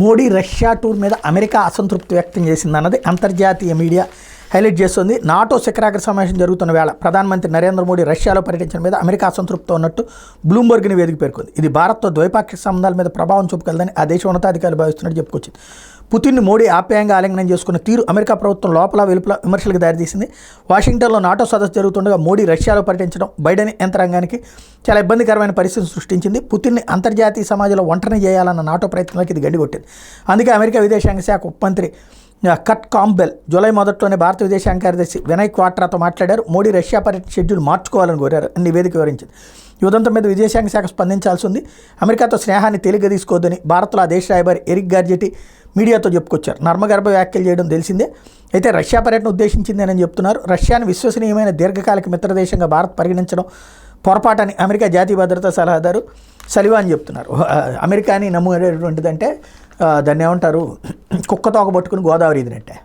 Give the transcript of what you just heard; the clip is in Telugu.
మోడీ రష్యా టూర్ మీద అమెరికా అసంతృప్తి వ్యక్తం చేసిందన్నది అంతర్జాతీయ మీడియా హైలైట్ చేస్తుంది. నాటో శిఖరాగ్ర సమావేశం జరుగుతున్న వేళ ప్రధానమంత్రి నరేంద్ర మోడీ రష్యాలో పర్యటించడం మీద అమెరికా అసంతృప్తితో ఉన్నట్టు బ్లూంబర్గ్ నివేదిక పేర్కొంది. ఇది భారత్తో ద్వైపాక్షిక సంబంధాల మీద ప్రభావం చూపగలదని ఆ దేశ ఉన్నతాధికారులు భావిస్తున్నట్టు చెప్పుకొచ్చింది. పుతిన్ను మోడీ ఆప్యాయంగా ఆలింగనం చేసుకున్న తీరు అమెరికా ప్రభుత్వం లోపల వెలుపల విమర్శలకు దారితీసింది. వాషింగ్టన్లో నాటో సదస్సు జరుగుతుండగా మోడీ రష్యాలో పర్యటించడం బైడెన్ యంత్రాంగానికి చాలా ఇబ్బందికరమైన పరిస్థితిని సృష్టించింది. పుతిన్ని అంతర్జాతీయ సమాజంలో ఒంటరిని చేయాలన్న నాటో ప్రయత్నాలకు ఇది గండికొట్టింది. అందుకే అమెరికా విదేశాంగ శాఖ ఉప మంత్రి కట్ కాంబెల్ జూలై మొదట్లోనే భారత విదేశాంగ కార్యదర్శి వినయ్ క్వాట్రాతో మాట్లాడారు. మోడీ రష్యా పర్యటన షెడ్యూల్ మార్చుకోవాలని కోరారు అని నివేదిక వివరించింది. ఈ ఉదంతం మీద విదేశాంగ శాఖ స్పందించాల్సి ఉంది. అమెరికాతో స్నేహాన్ని తేలిగ్గా తీసుకోవద్దని భారత్లో ఆ దేశ రాయబారి ఎరిక్ గార్జెటీ మీడియాతో చెప్పుకొచ్చారు. నర్మగర్భ వ్యాఖ్యలు చేయడం తెలిసిందే. అయితే రష్యా పర్యటన ఉద్దేశించిందేనని చెప్తున్నారు. రష్యాను విశ్వసనీయమైన దీర్ఘకాలిక మిత్రదేశంగా భారత్ పరిగణించడం పొరపాటని అమెరికా జాతీయ భద్రతా సలహాదారు సలివాన్ చెప్తున్నారు. అమెరికాని నమ్మేటటువంటిదంటే దాన్ని ఏమంటారు, కుక్క తోక పట్టుకుని గోదావరి ఇదినట్టే.